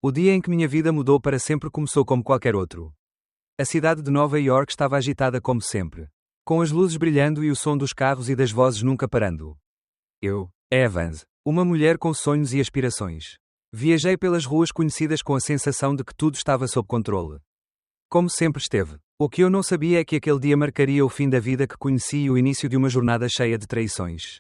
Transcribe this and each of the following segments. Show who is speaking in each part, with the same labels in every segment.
Speaker 1: O dia em que minha vida mudou para sempre começou como qualquer outro. A cidade de Nova York estava agitada como sempre, com as luzes brilhando e o som dos carros e das vozes nunca parando. Eu, Evans, uma mulher com sonhos e aspirações. Viajei pelas ruas conhecidas com a sensação de que tudo estava sob controle. Como sempre esteve. O que eu não sabia é que aquele dia marcaria o fim da vida que conheci e o início de uma jornada cheia de traições.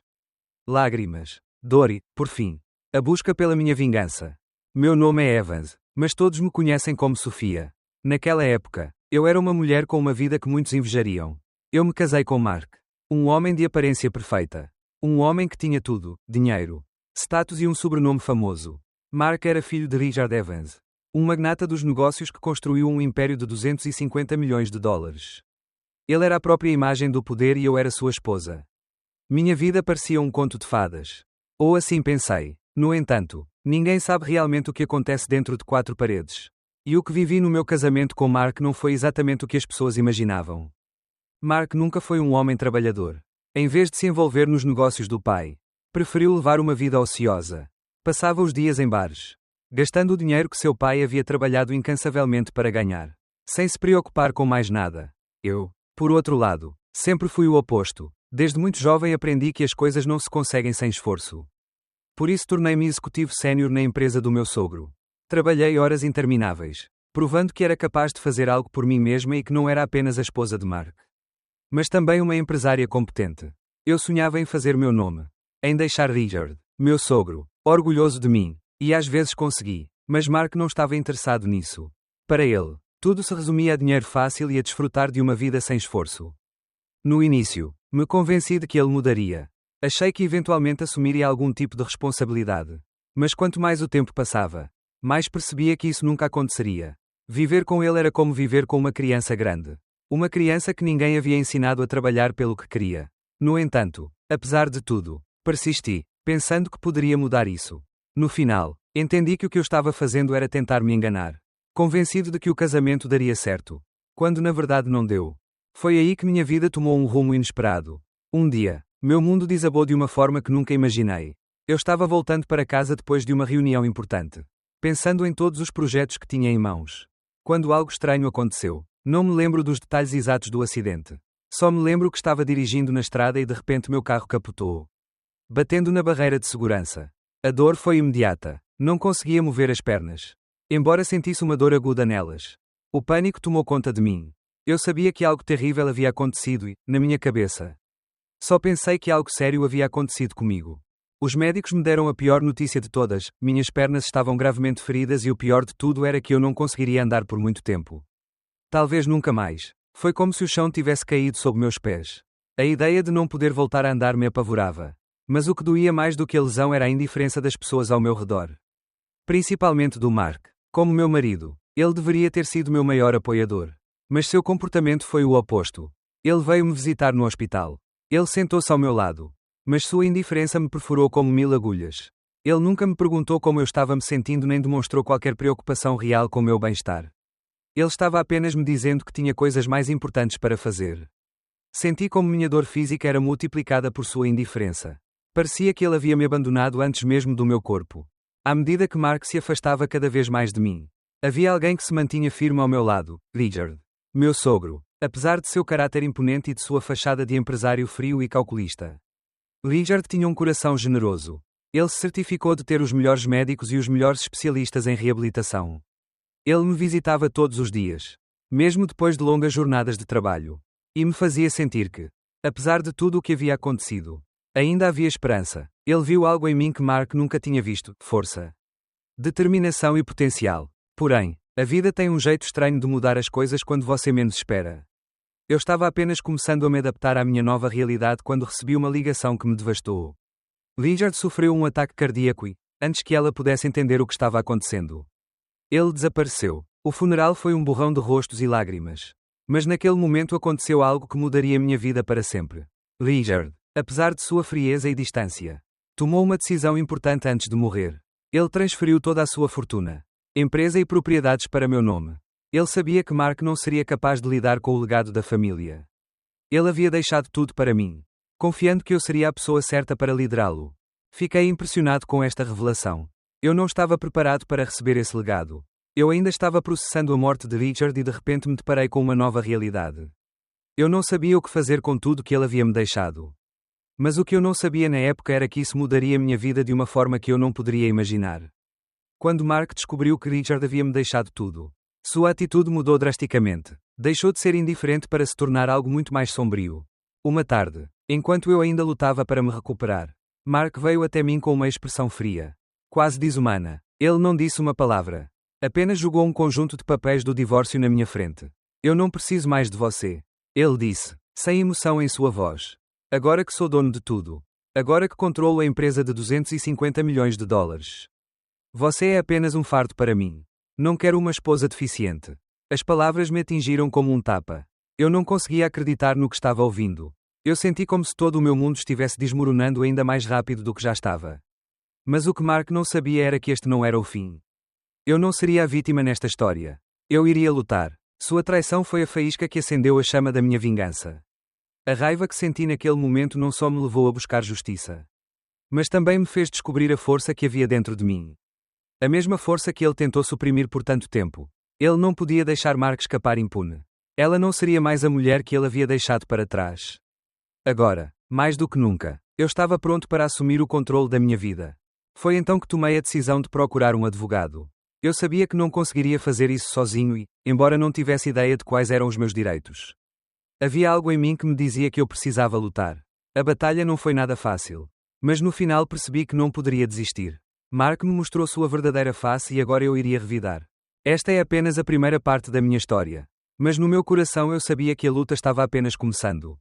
Speaker 1: Lágrimas, dor e, por fim, a busca pela minha vingança. Meu nome é Evans, mas todos me conhecem como Sofia. Naquela época, eu era uma mulher com uma vida que muitos invejariam. Eu me casei com Mark. Um homem de aparência perfeita. Um homem que tinha tudo: dinheiro, status e um sobrenome famoso. Mark era filho de Richard Evans, um magnata dos negócios que construiu um império de 250 milhões de dólares. Ele era a própria imagem do poder e eu era sua esposa. Minha vida parecia um conto de fadas. Ou assim pensei. No entanto, ninguém sabe realmente o que acontece dentro de quatro paredes. E o que vivi no meu casamento com Mark não foi exatamente o que as pessoas imaginavam. Mark nunca foi um homem trabalhador. Em vez de se envolver nos negócios do pai, preferiu levar uma vida ociosa. Passava os dias em bares, gastando o dinheiro que seu pai havia trabalhado incansavelmente para ganhar, sem se preocupar com mais nada. Eu, por outro lado, sempre fui o oposto. Desde muito jovem aprendi que as coisas não se conseguem sem esforço. Por isso tornei-me executivo sénior na empresa do meu sogro. Trabalhei horas intermináveis, provando que era capaz de fazer algo por mim mesma e que não era apenas a esposa de Mark, mas também uma empresária competente. Eu sonhava em fazer meu nome, em deixar Richard, meu sogro, orgulhoso de mim, e às vezes consegui, mas Mark não estava interessado nisso. Para ele, tudo se resumia a dinheiro fácil e a desfrutar de uma vida sem esforço. No início, me convenci de que ele mudaria. Achei que eventualmente assumiria algum tipo de responsabilidade. Mas quanto mais o tempo passava, mais percebia que isso nunca aconteceria. Viver com ele era como viver com uma criança grande. Uma criança que ninguém havia ensinado a trabalhar pelo que queria. No entanto, apesar de tudo, persisti, pensando que poderia mudar isso. No final, entendi que o que eu estava fazendo era tentar me enganar. Convencido de que o casamento daria certo. Quando na verdade não deu. Foi aí que minha vida tomou um rumo inesperado. Um dia, meu mundo desabou de uma forma que nunca imaginei. Eu estava voltando para casa depois de uma reunião importante, pensando em todos os projetos que tinha em mãos. Quando algo estranho aconteceu. Não me lembro dos detalhes exatos do acidente. Só me lembro que estava dirigindo na estrada e de repente meu carro capotou, batendo na barreira de segurança. A dor foi imediata. Não conseguia mover as pernas, embora sentisse uma dor aguda nelas. O pânico tomou conta de mim. Eu sabia que algo terrível havia acontecido e, na minha cabeça, só pensei que algo sério havia acontecido comigo. Os médicos me deram a pior notícia de todas: minhas pernas estavam gravemente feridas e o pior de tudo era que eu não conseguiria andar por muito tempo. Talvez nunca mais. Foi como se o chão tivesse caído sob meus pés. A ideia de não poder voltar a andar me apavorava. Mas o que doía mais do que a lesão era a indiferença das pessoas ao meu redor. Principalmente do Mark. Como meu marido, ele deveria ter sido meu maior apoiador. Mas seu comportamento foi o oposto. Ele veio me visitar no hospital. Ele sentou-se ao meu lado. Mas sua indiferença me perfurou como 1000 agulhas. Ele nunca me perguntou como eu estava me sentindo nem demonstrou qualquer preocupação real com o meu bem-estar. Ele estava apenas me dizendo que tinha coisas mais importantes para fazer. Senti como minha dor física era multiplicada por sua indiferença. Parecia que ele havia me abandonado antes mesmo do meu corpo. À medida que Mark se afastava cada vez mais de mim, havia alguém que se mantinha firme ao meu lado: Richard, meu sogro, apesar de seu caráter imponente e de sua fachada de empresário frio e calculista. Richard tinha um coração generoso. Ele se certificou de ter os melhores médicos e os melhores especialistas em reabilitação. Ele me visitava todos os dias, mesmo depois de longas jornadas de trabalho, e me fazia sentir que, apesar de tudo o que havia acontecido, ainda havia esperança. Ele viu algo em mim que Mark nunca tinha visto: força, determinação e potencial. Porém, a vida tem um jeito estranho de mudar as coisas quando você menos espera. Eu estava apenas começando a me adaptar à minha nova realidade quando recebi uma ligação que me devastou. Richard sofreu um ataque cardíaco e, antes que ela pudesse entender o que estava acontecendo, ele desapareceu. O funeral foi um borrão de rostos e lágrimas. Mas naquele momento aconteceu algo que mudaria minha vida para sempre. Richard, apesar de sua frieza e distância, tomou uma decisão importante antes de morrer. Ele transferiu toda a sua fortuna, empresa e propriedades para meu nome. Ele sabia que Mark não seria capaz de lidar com o legado da família. Ele havia deixado tudo para mim, confiando que eu seria a pessoa certa para liderá-lo. Fiquei impressionado com esta revelação. Eu não estava preparado para receber esse legado. Eu ainda estava processando a morte de Richard e de repente me deparei com uma nova realidade. Eu não sabia o que fazer com tudo que ele havia me deixado. Mas o que eu não sabia na época era que isso mudaria minha vida de uma forma que eu não poderia imaginar. Quando Mark descobriu que Richard havia me deixado tudo, sua atitude mudou drasticamente. Deixou de ser indiferente para se tornar algo muito mais sombrio. Uma tarde, enquanto eu ainda lutava para me recuperar, Mark veio até mim com uma expressão fria, quase desumana. Ele não disse uma palavra. Apenas jogou um conjunto de papéis do divórcio na minha frente. Eu não preciso mais de você. Ele disse, sem emoção em sua voz. Agora que sou dono de tudo. Agora que controlo a empresa de 250 milhões de dólares. Você é apenas um fardo para mim. Não quero uma esposa deficiente. As palavras me atingiram como um tapa. Eu não conseguia acreditar no que estava ouvindo. Eu senti como se todo o meu mundo estivesse desmoronando ainda mais rápido do que já estava. Mas o que Mark não sabia era que este não era o fim. Eu não seria a vítima nesta história. Eu iria lutar. Sua traição foi a faísca que acendeu a chama da minha vingança. A raiva que senti naquele momento não só me levou a buscar justiça, mas também me fez descobrir a força que havia dentro de mim. A mesma força que ele tentou suprimir por tanto tempo. Ele não podia deixar Mark escapar impune. Ela não seria mais a mulher que ele havia deixado para trás. Agora, mais do que nunca, eu estava pronto para assumir o controle da minha vida. Foi então que tomei a decisão de procurar um advogado. Eu sabia que não conseguiria fazer isso sozinho e, embora não tivesse ideia de quais eram os meus direitos, havia algo em mim que me dizia que eu precisava lutar. A batalha não foi nada fácil. Mas no final percebi que não poderia desistir. Mark me mostrou sua verdadeira face e agora eu iria revidar. Esta é apenas a primeira parte da minha história. Mas no meu coração eu sabia que a luta estava apenas começando.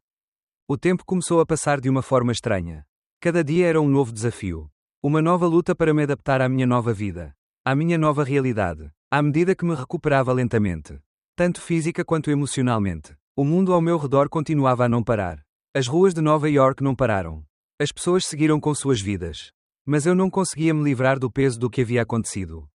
Speaker 1: O tempo começou a passar de uma forma estranha. Cada dia era um novo desafio. Uma nova luta para me adaptar à minha nova vida. À minha nova realidade. À medida que me recuperava lentamente. Tanto física quanto emocionalmente. O mundo ao meu redor continuava a não parar. As ruas de Nova York não pararam. As pessoas seguiram com suas vidas. Mas eu não conseguia me livrar do peso do que havia acontecido.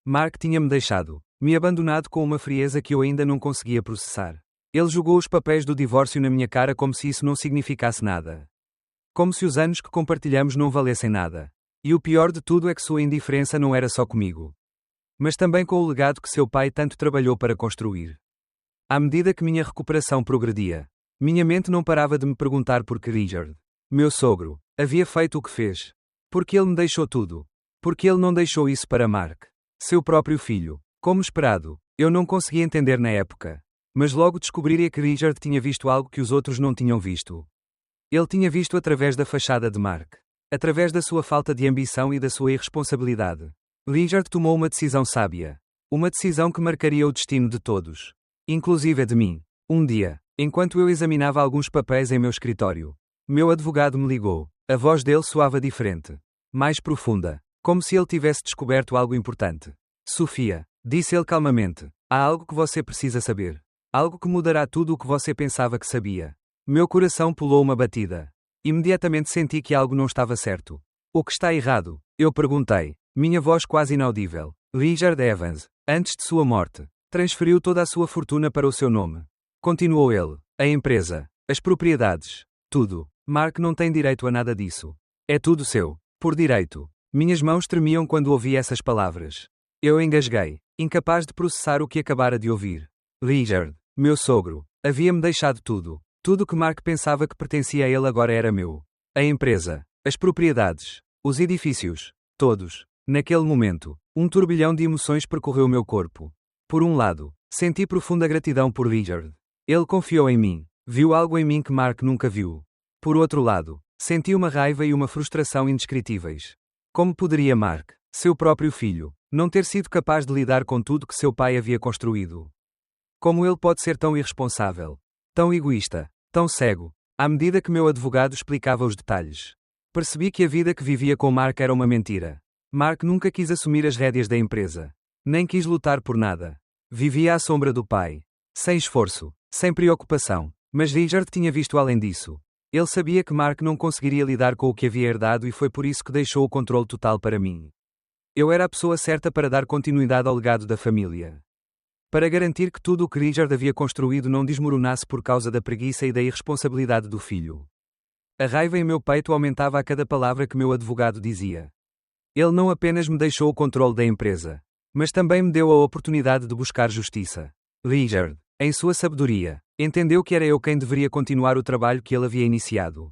Speaker 1: Mark tinha-me deixado, me abandonado com uma frieza que eu ainda não conseguia processar. Ele jogou os papéis do divórcio na minha cara como se isso não significasse nada. Como se os anos que compartilhamos não valessem nada. E o pior de tudo é que sua indiferença não era só comigo, mas também com o legado que seu pai tanto trabalhou para construir. À medida que minha recuperação progredia, minha mente não parava de me perguntar por que Richard, meu sogro, havia feito o que fez. Porque ele me deixou tudo. Porque ele não deixou isso para Mark, seu próprio filho. Como esperado, eu não conseguia entender na época. Mas logo descobriria que Richard tinha visto algo que os outros não tinham visto. Ele tinha visto através da fachada de Mark. Através da sua falta de ambição e da sua irresponsabilidade. Richard tomou uma decisão sábia. Uma decisão que marcaria o destino de todos. Inclusive de mim. Um dia, enquanto eu examinava alguns papéis em meu escritório, meu advogado me ligou. A voz dele soava diferente. Mais profunda. Como se ele tivesse descoberto algo importante. Sofia, disse ele calmamente, há algo que você precisa saber. Algo que mudará tudo o que você pensava que sabia. Meu coração pulou uma batida. Imediatamente senti que algo não estava certo. O que está errado? Eu perguntei. Minha voz quase inaudível. Richard Evans, antes de sua morte, transferiu toda a sua fortuna para o seu nome. Continuou ele. A empresa. As propriedades. Tudo. Mark não tem direito a nada disso. É tudo seu. Por direito. Minhas mãos tremiam quando ouvi essas palavras. Eu engasguei, incapaz de processar o que acabara de ouvir. Richard, meu sogro, havia-me deixado tudo. Tudo que Mark pensava que pertencia a ele agora era meu. A empresa, as propriedades, os edifícios, todos. Naquele momento, um turbilhão de emoções percorreu meu corpo. Por um lado, senti profunda gratidão por Richard. Ele confiou em mim, viu algo em mim que Mark nunca viu. Por outro lado, senti uma raiva e uma frustração indescritíveis. Como poderia Mark, seu próprio filho, não ter sido capaz de lidar com tudo que seu pai havia construído? Como ele pode ser tão irresponsável, tão egoísta, tão cego? À medida que meu advogado explicava os detalhes, percebi que a vida que vivia com Mark era uma mentira. Mark nunca quis assumir as rédeas da empresa. Nem quis lutar por nada. Vivia à sombra do pai. Sem esforço, sem preocupação. Mas Richard tinha visto além disso. Ele sabia que Mark não conseguiria lidar com o que havia herdado e foi por isso que deixou o controle total para mim. Eu era a pessoa certa para dar continuidade ao legado da família. Para garantir que tudo o que Richard havia construído não desmoronasse por causa da preguiça e da irresponsabilidade do filho. A raiva em meu peito aumentava a cada palavra que meu advogado dizia. Ele não apenas me deixou o controle da empresa, mas também me deu a oportunidade de buscar justiça. Richard, em sua sabedoria, entendeu que era eu quem deveria continuar o trabalho que ele havia iniciado.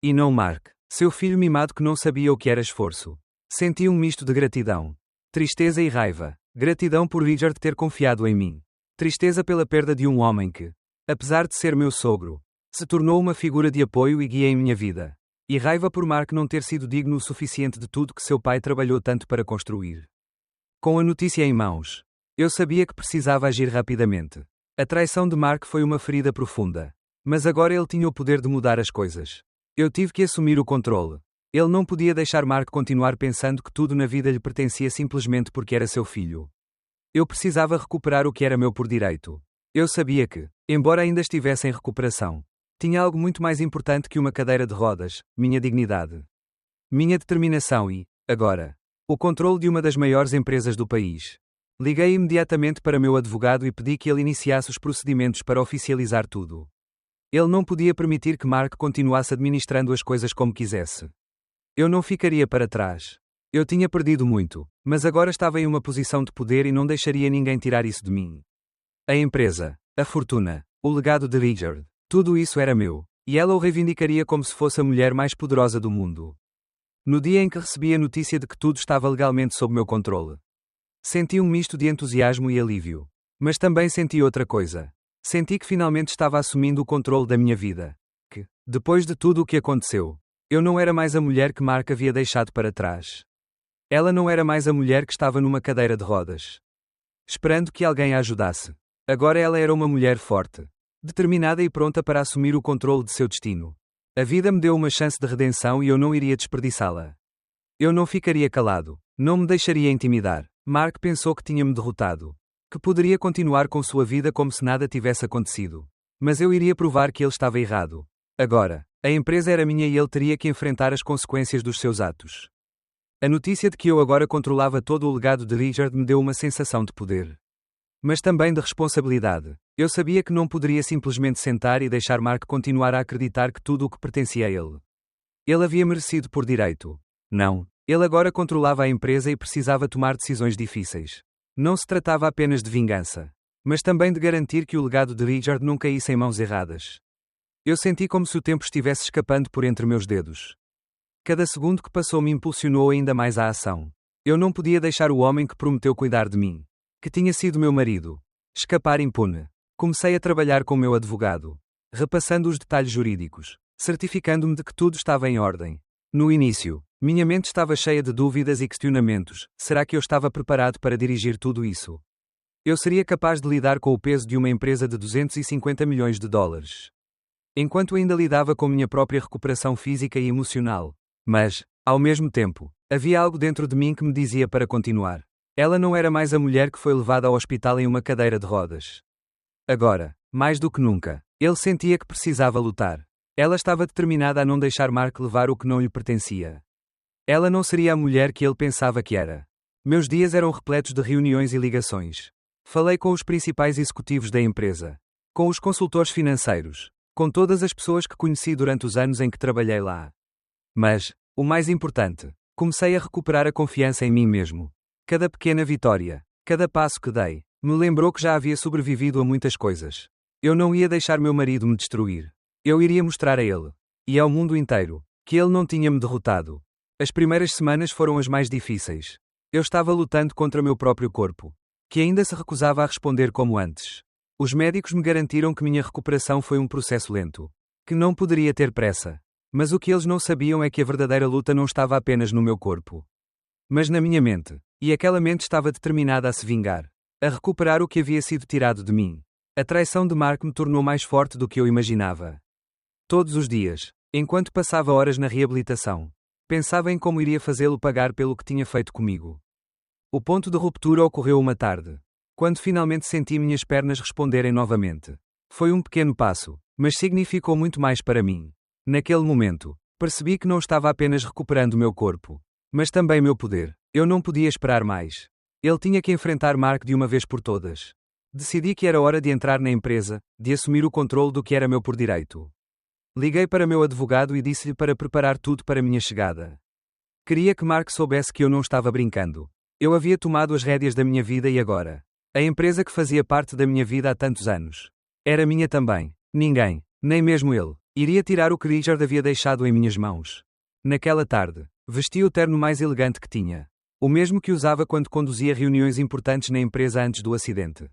Speaker 1: E não Mark, seu filho mimado que não sabia o que era esforço. Senti um misto de gratidão, tristeza e raiva. Gratidão por Richard ter confiado em mim. Tristeza pela perda de um homem que, apesar de ser meu sogro, se tornou uma figura de apoio e guia em minha vida. E raiva por Mark não ter sido digno o suficiente de tudo que seu pai trabalhou tanto para construir. Com a notícia em mãos, eu sabia que precisava agir rapidamente. A traição de Mark foi uma ferida profunda. Mas agora ele tinha o poder de mudar as coisas. Eu tive que assumir o controle. Ele não podia deixar Mark continuar pensando que tudo na vida lhe pertencia simplesmente porque era seu filho. Eu precisava recuperar o que era meu por direito. Eu sabia que, embora ainda estivesse em recuperação, tinha algo muito mais importante que uma cadeira de rodas: minha dignidade, minha determinação e, agora, o controle de uma das maiores empresas do país. Liguei imediatamente para meu advogado e pedi que ele iniciasse os procedimentos para oficializar tudo. Ele não podia permitir que Mark continuasse administrando as coisas como quisesse. Eu não ficaria para trás. Eu tinha perdido muito, mas agora estava em uma posição de poder e não deixaria ninguém tirar isso de mim. A empresa, a fortuna, o legado de Richard, tudo isso era meu, e ela o reivindicaria como se fosse a mulher mais poderosa do mundo. No dia em que recebi a notícia de que tudo estava legalmente sob meu controle, senti um misto de entusiasmo e alívio. Mas também senti outra coisa. Senti que finalmente estava assumindo o controle da minha vida. Que, depois de tudo o que aconteceu, eu não era mais a mulher que Mark havia deixado para trás. Ela não era mais a mulher que estava numa cadeira de rodas, esperando que alguém a ajudasse. Agora ela era uma mulher forte, determinada e pronta para assumir o controle de seu destino. A vida me deu uma chance de redenção e eu não iria desperdiçá-la. Eu não ficaria calado, não me deixaria intimidar. Mark pensou que tinha-me derrotado, que poderia continuar com sua vida como se nada tivesse acontecido. Mas eu iria provar que ele estava errado. Agora, a empresa era minha e ele teria que enfrentar as consequências dos seus atos. A notícia de que eu agora controlava todo o legado de Richard me deu uma sensação de poder. Mas também de responsabilidade. Eu sabia que não poderia simplesmente sentar e deixar Mark continuar a acreditar que tudo o que pertencia a ele. Ele havia merecido por direito. Não. Ele agora controlava a empresa e precisava tomar decisões difíceis. Não se tratava apenas de vingança, mas também de garantir que o legado de Richard não caísse em mãos erradas. Eu senti como se o tempo estivesse escapando por entre meus dedos. Cada segundo que passou me impulsionou ainda mais à ação. Eu não podia deixar o homem que prometeu cuidar de mim, que tinha sido meu marido, escapar impune. Comecei a trabalhar com meu advogado, repassando os detalhes jurídicos, certificando-me de que tudo estava em ordem. No início, minha mente estava cheia de dúvidas e questionamentos. Será que eu estava preparado para dirigir tudo isso? Eu seria capaz de lidar com o peso de uma empresa de 250 milhões de dólares. Enquanto ainda lidava com minha própria recuperação física e emocional. Mas, ao mesmo tempo, havia algo dentro de mim que me dizia para continuar. Ela não era mais a mulher que foi levada ao hospital em uma cadeira de rodas. Agora, mais do que nunca, ele sentia que precisava lutar. Ela estava determinada a não deixar Mark levar o que não lhe pertencia. Ela não seria a mulher que ele pensava que era. Meus dias eram repletos de reuniões e ligações. Falei com os principais executivos da empresa, com os consultores financeiros, com todas as pessoas que conheci durante os anos em que trabalhei lá. Mas, o mais importante, comecei a recuperar a confiança em mim mesmo. Cada pequena vitória, cada passo que dei, me lembrou que já havia sobrevivido a muitas coisas. Eu não ia deixar meu marido me destruir. Eu iria mostrar a ele, e ao mundo inteiro, que ele não tinha me derrotado. As primeiras semanas foram as mais difíceis. Eu estava lutando contra meu próprio corpo, que ainda se recusava a responder como antes. Os médicos me garantiram que minha recuperação foi um processo lento, que não poderia ter pressa. Mas o que eles não sabiam é que a verdadeira luta não estava apenas no meu corpo, mas na minha mente, e aquela mente estava determinada a se vingar, a recuperar o que havia sido tirado de mim. A traição de Mark me tornou mais forte do que eu imaginava. Todos os dias, enquanto passava horas na reabilitação, pensava em como iria fazê-lo pagar pelo que tinha feito comigo. O ponto de ruptura ocorreu uma tarde, quando finalmente senti minhas pernas responderem novamente. Foi um pequeno passo, mas significou muito mais para mim. Naquele momento, percebi que não estava apenas recuperando meu corpo, mas também meu poder. Eu não podia esperar mais. Ele tinha que enfrentar Mark de uma vez por todas. Decidi que era hora de entrar na empresa, de assumir o controle do que era meu por direito. Liguei para meu advogado e disse-lhe para preparar tudo para minha chegada. Queria que Mark soubesse que eu não estava brincando. Eu havia tomado as rédeas da minha vida e agora, a empresa que fazia parte da minha vida há tantos anos, era minha também. Ninguém, nem mesmo ele, iria tirar o que Richard havia deixado em minhas mãos. Naquela tarde, vesti o terno mais elegante que tinha. O mesmo que usava quando conduzia reuniões importantes na empresa antes do acidente.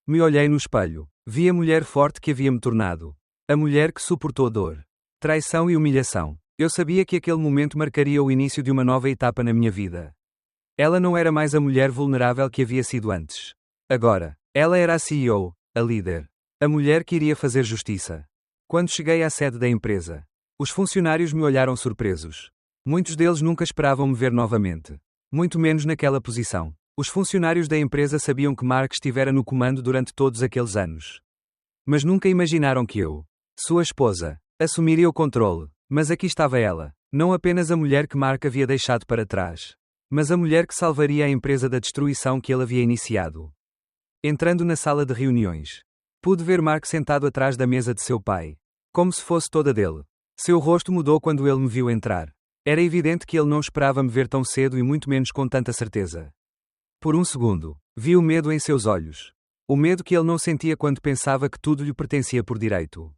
Speaker 1: Me olhei no espelho. Vi a mulher forte que havia me tornado. A mulher que suportou dor, traição e humilhação. Eu sabia que aquele momento marcaria o início de uma nova etapa na minha vida. Ela não era mais a mulher vulnerável que havia sido antes. Agora, ela era a CEO, a líder. A mulher que iria fazer justiça. Quando cheguei à sede da empresa, os funcionários me olharam surpresos. Muitos deles nunca esperavam me ver novamente. Muito menos naquela posição. Os funcionários da empresa sabiam que Mark estivera no comando durante todos aqueles anos. Mas nunca imaginaram que eu, sua esposa, assumiria o controle. Mas aqui estava ela, não apenas a mulher que Mark havia deixado para trás, mas a mulher que salvaria a empresa da destruição que ele havia iniciado. Entrando na sala de reuniões, pude ver Mark sentado atrás da mesa de seu pai, como se fosse toda dele. Seu rosto mudou quando ele me viu entrar. Era evidente que ele não esperava me ver tão cedo e muito menos com tanta certeza. Por um segundo, vi o medo em seus olhos. O medo que ele não sentia quando pensava que tudo lhe pertencia por direito.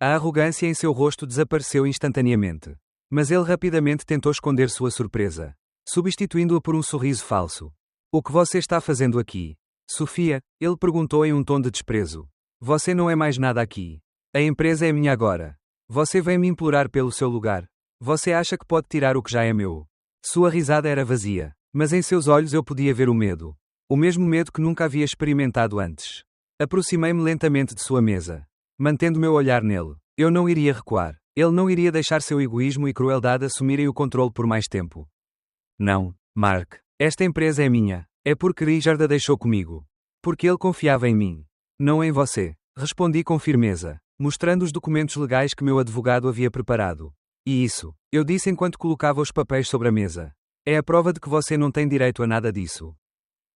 Speaker 1: A arrogância em seu rosto desapareceu instantaneamente. Mas ele rapidamente tentou esconder sua surpresa, substituindo-a por um sorriso falso. O que você está fazendo aqui? Sofia, ele perguntou em um tom de desprezo. Você não é mais nada aqui. A empresa é minha agora. Você vem me implorar pelo seu lugar. Você acha que pode tirar o que já é meu? Sua risada era vazia, mas em seus olhos eu podia ver o medo. O mesmo medo que nunca havia experimentado antes. Aproximei-me lentamente de sua mesa, mantendo meu olhar nele. Eu não iria recuar. Ele não iria deixar seu egoísmo e crueldade assumirem o controle por mais tempo. Não, Mark. Esta empresa é minha. É porque Richard a deixou comigo. Porque ele confiava em mim. Não em você. Respondi com firmeza, mostrando os documentos legais que meu advogado havia preparado. E isso, eu disse enquanto colocava os papéis sobre a mesa. É a prova de que você não tem direito a nada disso.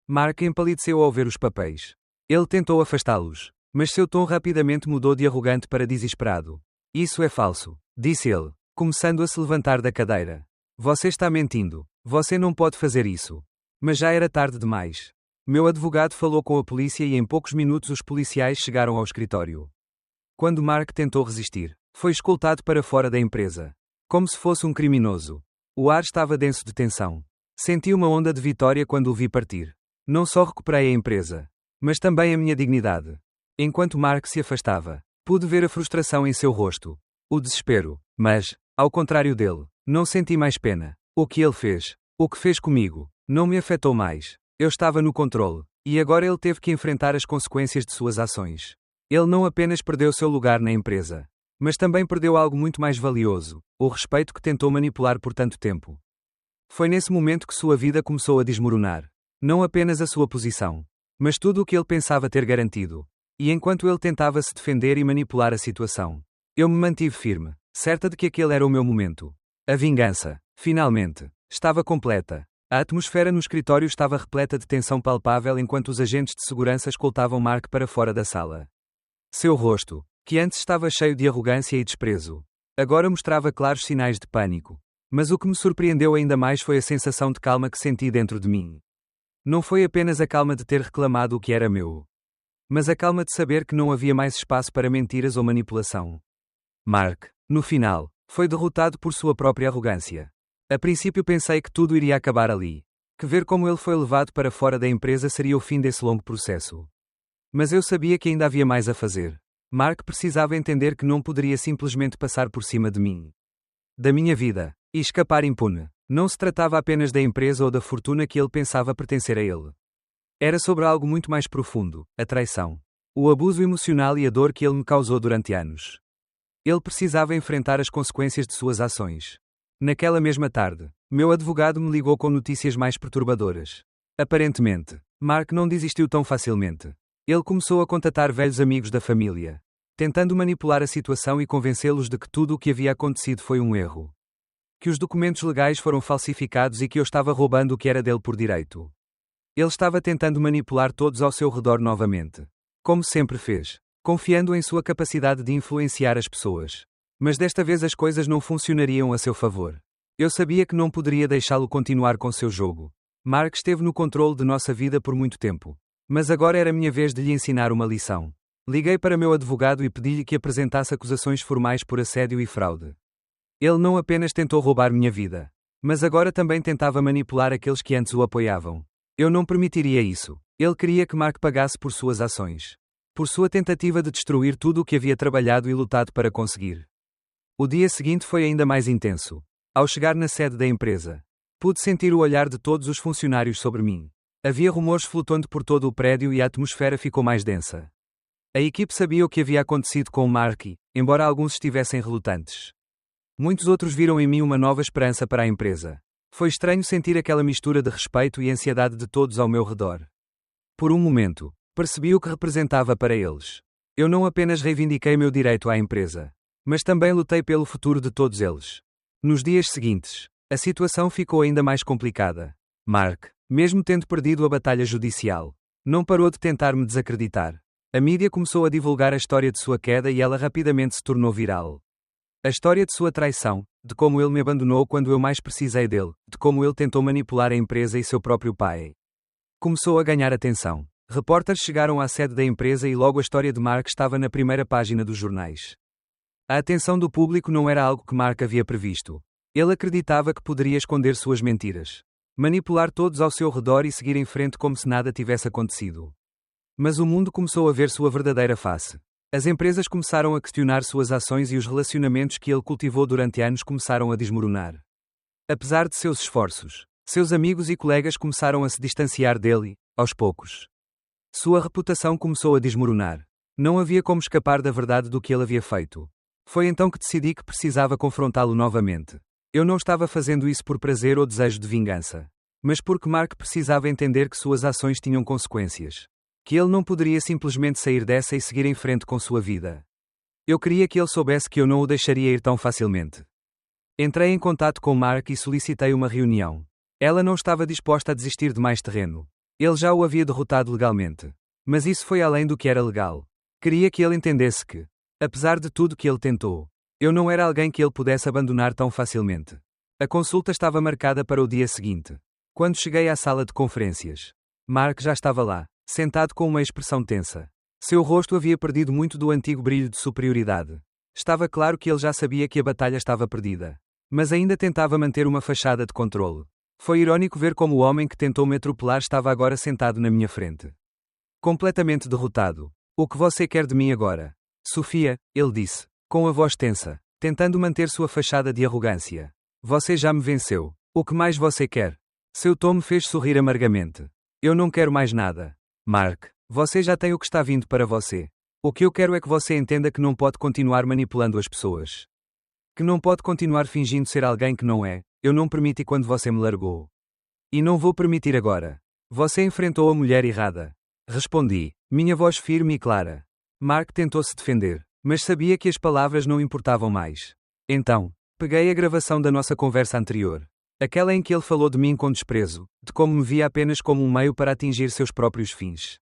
Speaker 1: Mark empalideceu ao ver os papéis. Ele tentou afastá-los, mas seu tom rapidamente mudou de arrogante para desesperado. Isso é falso, disse ele, começando a se levantar da cadeira. Você está mentindo. Você não pode fazer isso. Mas já era tarde demais. Meu advogado falou com a polícia e em poucos minutos os policiais chegaram ao escritório. Quando Mark tentou resistir, foi escoltado para fora da empresa. Como se fosse um criminoso. O ar estava denso de tensão. Senti uma onda de vitória quando o vi partir. Não só recuperei a empresa, mas também a minha dignidade. Enquanto Mark se afastava, pude ver a frustração em seu rosto. O desespero. Mas, ao contrário dele, não senti mais pena. O que ele fez, o que fez comigo, não me afetou mais. Eu estava no controle, e agora ele teve que enfrentar as consequências de suas ações. Ele não apenas perdeu seu lugar na empresa, mas também perdeu algo muito mais valioso, o respeito que tentou manipular por tanto tempo. Foi nesse momento que sua vida começou a desmoronar. Não apenas a sua posição, mas tudo o que ele pensava ter garantido. E enquanto ele tentava se defender e manipular a situação, eu me mantive firme, certa de que aquele era o meu momento. A vingança, finalmente, estava completa. A atmosfera no escritório estava repleta de tensão palpável enquanto os agentes de segurança escoltavam Mark para fora da sala. Seu rosto, que antes estava cheio de arrogância e desprezo, agora mostrava claros sinais de pânico. Mas o que me surpreendeu ainda mais foi a sensação de calma que senti dentro de mim. Não foi apenas a calma de ter reclamado o que era meu, mas a calma de saber que não havia mais espaço para mentiras ou manipulação. Mark, no final, foi derrotado por sua própria arrogância. A princípio pensei que tudo iria acabar ali. Que ver como ele foi levado para fora da empresa seria o fim desse longo processo. Mas eu sabia que ainda havia mais a fazer. Mark precisava entender que não poderia simplesmente passar por cima de mim, da minha vida, e escapar impune. Não se tratava apenas da empresa ou da fortuna que ele pensava pertencer a ele. Era sobre algo muito mais profundo, a traição. O abuso emocional e a dor que ele me causou durante anos. Ele precisava enfrentar as consequências de suas ações. Naquela mesma tarde, meu advogado me ligou com notícias mais perturbadoras. Aparentemente, Mark não desistiu tão facilmente. Ele começou a contatar velhos amigos da família, tentando manipular a situação e convencê-los de que tudo o que havia acontecido foi um erro. Que os documentos legais foram falsificados e que eu estava roubando o que era dele por direito. Ele estava tentando manipular todos ao seu redor novamente. Como sempre fez, confiando em sua capacidade de influenciar as pessoas. Mas desta vez as coisas não funcionariam a seu favor. Eu sabia que não poderia deixá-lo continuar com seu jogo. Mark esteve no controle de nossa vida por muito tempo. Mas agora era minha vez de lhe ensinar uma lição. Liguei para meu advogado e pedi-lhe que apresentasse acusações formais por assédio e fraude. Ele não apenas tentou roubar minha vida, mas agora também tentava manipular aqueles que antes o apoiavam. Eu não permitiria isso. Ele queria que Mark pagasse por suas ações. Por sua tentativa de destruir tudo o que havia trabalhado e lutado para conseguir. O dia seguinte foi ainda mais intenso. Ao chegar na sede da empresa, pude sentir o olhar de todos os funcionários sobre mim. Havia rumores flutuando por todo o prédio e a atmosfera ficou mais densa. A equipe sabia o que havia acontecido com o Mark, embora alguns estivessem relutantes. Muitos outros viram em mim uma nova esperança para a empresa. Foi estranho sentir aquela mistura de respeito e ansiedade de todos ao meu redor. Por um momento, percebi o que representava para eles. Eu não apenas reivindiquei meu direito à empresa, mas também lutei pelo futuro de todos eles. Nos dias seguintes, a situação ficou ainda mais complicada. Mark, mesmo tendo perdido a batalha judicial, não parou de tentar me desacreditar. A mídia começou a divulgar a história de sua queda e ela rapidamente se tornou viral. A história de sua traição, de como ele me abandonou quando eu mais precisei dele, de como ele tentou manipular a empresa e seu próprio pai. Começou a ganhar atenção. Repórteres chegaram à sede da empresa e logo a história de Mark estava na primeira página dos jornais. A atenção do público não era algo que Mark havia previsto. Ele acreditava que poderia esconder suas mentiras, manipular todos ao seu redor e seguir em frente como se nada tivesse acontecido. Mas o mundo começou a ver sua verdadeira face. As empresas começaram a questionar suas ações e os relacionamentos que ele cultivou durante anos começaram a desmoronar. Apesar de seus esforços, seus amigos e colegas começaram a se distanciar dele, aos poucos. Sua reputação começou a desmoronar. Não havia como escapar da verdade do que ele havia feito. Foi então que decidi que precisava confrontá-lo novamente. Eu não estava fazendo isso por prazer ou desejo de vingança, mas porque Mark precisava entender que suas ações tinham consequências. Que ele não poderia simplesmente sair dessa e seguir em frente com sua vida. Eu queria que ele soubesse que eu não o deixaria ir tão facilmente. Entrei em contato com Mark e solicitei uma reunião. Ela não estava disposta a desistir de mais terreno. Ele já o havia derrotado legalmente. Mas isso foi além do que era legal. Queria que ele entendesse que, apesar de tudo que ele tentou, eu não era alguém que ele pudesse abandonar tão facilmente. A consulta estava marcada para o dia seguinte. Quando cheguei à sala de conferências, Mark já estava lá, sentado com uma expressão tensa. Seu rosto havia perdido muito do antigo brilho de superioridade. Estava claro que ele já sabia que a batalha estava perdida. Mas ainda tentava manter uma fachada de controle. Foi irônico ver como o homem que tentou me atropelar estava agora sentado na minha frente. Completamente derrotado. O que você quer de mim agora? Sofia, ele disse, com a voz tensa, tentando manter sua fachada de arrogância. Você já me venceu. O que mais você quer? Seu tom me fez sorrir amargamente. Eu não quero mais nada. Mark, você já tem o que está vindo para você. O que eu quero é que você entenda que não pode continuar manipulando as pessoas. Que não pode continuar fingindo ser alguém que não é. Eu não permiti quando você me largou. E não vou permitir agora. Você enfrentou a mulher errada. Respondi, minha voz firme e clara. Mark tentou se defender, mas sabia que as palavras não importavam mais. Então, peguei a gravação da nossa conversa anterior. Aquela em que ele falou de mim com desprezo, de como me via apenas como um meio para atingir seus próprios fins.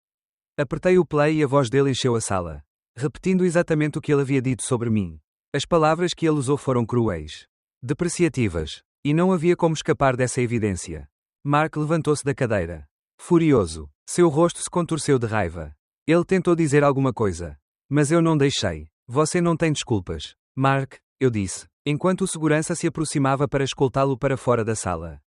Speaker 1: Apertei o play e a voz dele encheu a sala, repetindo exatamente o que ele havia dito sobre mim. As palavras que ele usou foram cruéis, depreciativas, e não havia como escapar dessa evidência. Mark levantou-se da cadeira. Furioso, seu rosto se contorceu de raiva. Ele tentou dizer alguma coisa, mas eu não deixei. Você não tem desculpas. Mark, eu disse, enquanto o segurança se aproximava para escoltá-lo para fora da sala.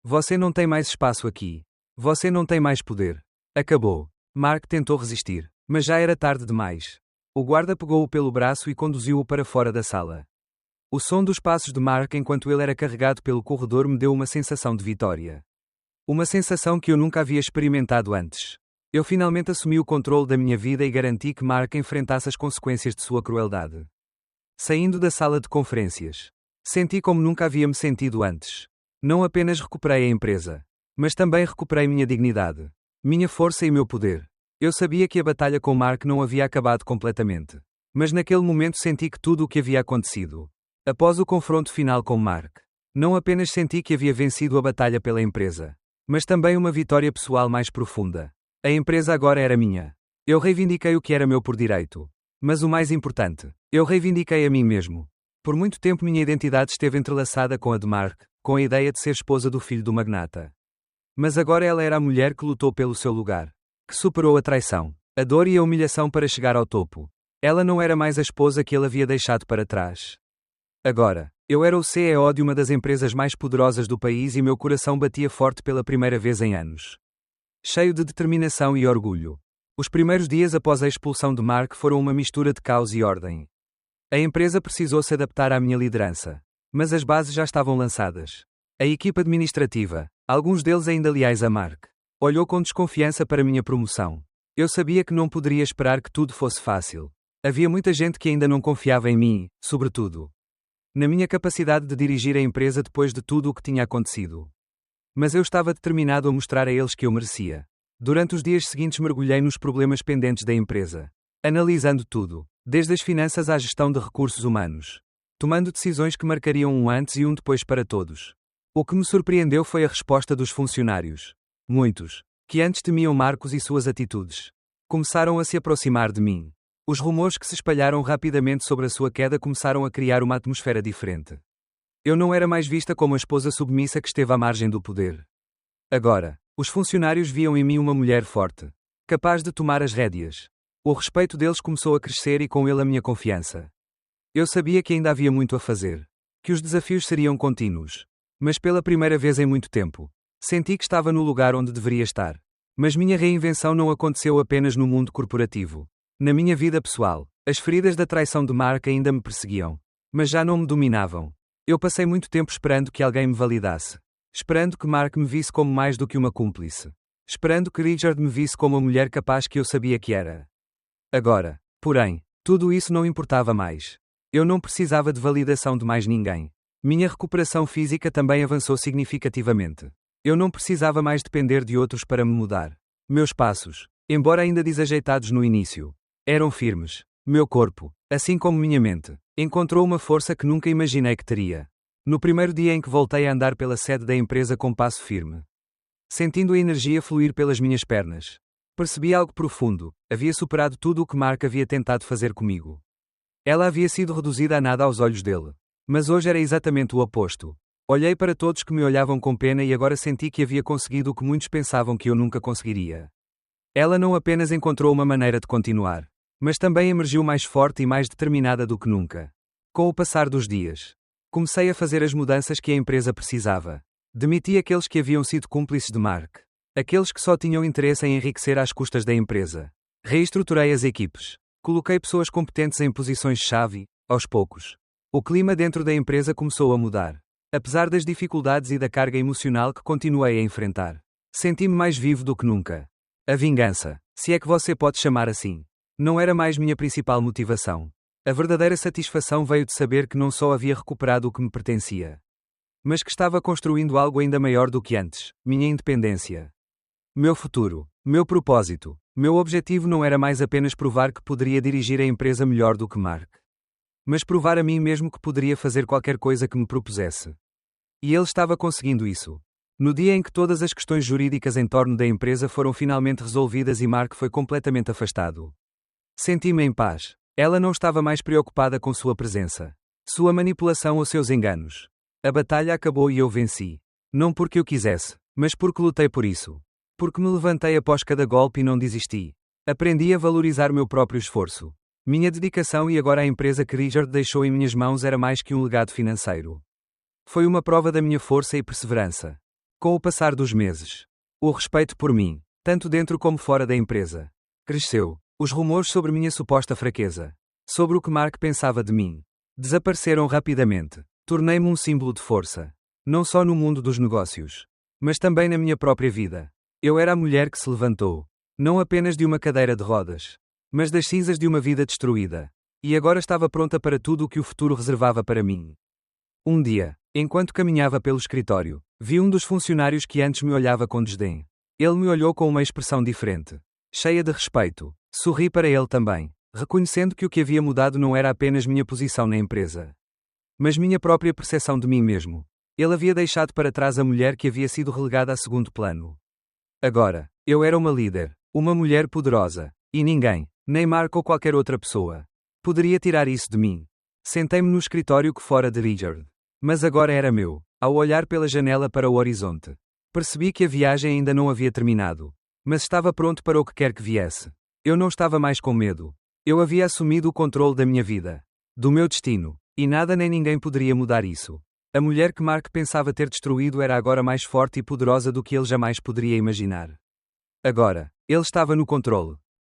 Speaker 1: Você não tem mais espaço aqui. Você não tem mais poder. Acabou. Mark tentou resistir, mas já era tarde demais. O guarda pegou-o pelo braço e conduziu-o para fora da sala. O som dos passos de Mark enquanto ele era carregado pelo corredor me deu uma sensação de vitória. Uma sensação que eu nunca havia experimentado antes. Eu finalmente assumi o controle da minha vida e garanti que Mark enfrentasse as consequências de sua crueldade. Saindo da sala de conferências, senti como nunca havia me sentido antes. Não apenas recuperei a empresa, mas também recuperei minha dignidade, minha força e meu poder. Eu sabia que a batalha com Mark não havia acabado completamente. Mas naquele momento senti que tudo o que havia acontecido, após o confronto final com Mark, não apenas senti que havia vencido a batalha pela empresa, mas também uma vitória pessoal mais profunda. A empresa agora era minha. Eu reivindiquei o que era meu por direito. Mas o mais importante, eu reivindiquei a mim mesmo. Por muito tempo minha identidade esteve entrelaçada com a de Mark, com a ideia de ser esposa do filho do magnata. Mas agora ela era a mulher que lutou pelo seu lugar, que superou a traição, a dor e a humilhação para chegar ao topo. Ela não era mais a esposa que ele havia deixado para trás. Agora, eu era o CEO de uma das empresas mais poderosas do país e meu coração batia forte pela primeira vez em anos. Cheio de determinação e orgulho. Os primeiros dias após a expulsão de Mark foram uma mistura de caos e ordem. A empresa precisou se adaptar à minha liderança. Mas as bases já estavam lançadas. A equipa administrativa, alguns deles ainda leais a Mark, olhou com desconfiança para minha promoção. Eu sabia que não poderia esperar que tudo fosse fácil. Havia muita gente que ainda não confiava em mim, sobretudo na minha capacidade de dirigir a empresa depois de tudo o que tinha acontecido. Mas eu estava determinado a mostrar a eles que eu merecia. Durante os dias seguintes mergulhei nos problemas pendentes da empresa, analisando tudo, desde as finanças à gestão de recursos humanos, tomando decisões que marcariam um antes e um depois para todos. O que me surpreendeu foi a resposta dos funcionários. Muitos, que antes temiam Marcos e suas atitudes, começaram a se aproximar de mim. Os rumores que se espalharam rapidamente sobre a sua queda começaram a criar uma atmosfera diferente. Eu não era mais vista como a esposa submissa que esteve à margem do poder. Agora, os funcionários viam em mim uma mulher forte, capaz de tomar as rédeas. O respeito deles começou a crescer e com ele a minha confiança. Eu sabia que ainda havia muito a fazer, que os desafios seriam contínuos. Mas pela primeira vez em muito tempo, senti que estava no lugar onde deveria estar. Mas minha reinvenção não aconteceu apenas no mundo corporativo. Na minha vida pessoal, as feridas da traição de Mark ainda me perseguiam. Mas já não me dominavam. Eu passei muito tempo esperando que alguém me validasse. Esperando que Mark me visse como mais do que uma cúmplice. Esperando que Richard me visse como a mulher capaz que eu sabia que era. Agora, porém, tudo isso não importava mais. Eu não precisava de validação de mais ninguém. Minha recuperação física também avançou significativamente. Eu não precisava mais depender de outros para me mudar. Meus passos, embora ainda desajeitados no início, eram firmes. Meu corpo, assim como minha mente, encontrou uma força que nunca imaginei que teria. No primeiro dia em que voltei a andar pela sede da empresa com passo firme, sentindo a energia fluir pelas minhas pernas, percebi algo profundo. Havia superado tudo o que Mark havia tentado fazer comigo. Ela havia sido reduzida a nada aos olhos dele. Mas hoje era exatamente o oposto. Olhei para todos que me olhavam com pena e agora senti que havia conseguido o que muitos pensavam que eu nunca conseguiria. Ela não apenas encontrou uma maneira de continuar, mas também emergiu mais forte e mais determinada do que nunca. Com o passar dos dias, comecei a fazer as mudanças que a empresa precisava. Demiti aqueles que haviam sido cúmplices de Mark. Aqueles que só tinham interesse em enriquecer às custas da empresa. Reestruturei as equipes. Coloquei pessoas competentes em posições-chave, aos poucos. O clima dentro da empresa começou a mudar. Apesar das dificuldades e da carga emocional que continuei a enfrentar, senti-me mais vivo do que nunca. A vingança, se é que você pode chamar assim, não era mais minha principal motivação. A verdadeira satisfação veio de saber que não só havia recuperado o que me pertencia, mas que estava construindo algo ainda maior do que antes, minha independência. Meu futuro, meu propósito, meu objetivo não era mais apenas provar que poderia dirigir a empresa melhor do que Mark, mas provar a mim mesmo que poderia fazer qualquer coisa que me propusesse. E ele estava conseguindo isso. No dia em que todas as questões jurídicas em torno da empresa foram finalmente resolvidas e Mark foi completamente afastado, senti-me em paz. Ela não estava mais preocupada com sua presença, sua manipulação ou seus enganos. A batalha acabou e eu venci. Não porque eu quisesse, mas porque lutei por isso. Porque me levantei após cada golpe e não desisti. Aprendi a valorizar meu próprio esforço. Minha dedicação e agora a empresa que Richard deixou em minhas mãos era mais que um legado financeiro. Foi uma prova da minha força e perseverança. Com o passar dos meses, o respeito por mim, tanto dentro como fora da empresa, cresceu. Os rumores sobre minha suposta fraqueza, sobre o que Mark pensava de mim, desapareceram rapidamente. Tornei-me um símbolo de força. Não só no mundo dos negócios, mas também na minha própria vida. Eu era a mulher que se levantou, não apenas de uma cadeira de rodas, mas das cinzas de uma vida destruída. E agora estava pronta para tudo o que o futuro reservava para mim. Um dia, enquanto caminhava pelo escritório, vi um dos funcionários que antes me olhava com desdém. Ele me olhou com uma expressão diferente, cheia de respeito. Sorri para ele também, reconhecendo que o que havia mudado não era apenas minha posição na empresa, mas minha própria percepção de mim mesmo. Ele havia deixado para trás a mulher que havia sido relegada a segundo plano. Agora, eu era uma líder, uma mulher poderosa, e ninguém, nem Mark ou qualquer outra pessoa, poderia tirar isso de mim. Sentei-me no escritório que fora de Richard. Mas agora era meu. Ao olhar pela janela para o horizonte, percebi que a viagem ainda não havia terminado. Mas estava pronto para o que quer que viesse. Eu não estava mais com medo. Eu havia assumido o controle da minha vida. Do meu destino. E nada nem ninguém poderia mudar isso. A mulher que Mark pensava ter destruído era agora mais forte e poderosa do que ele jamais poderia imaginar. Agora, ele estava no controle.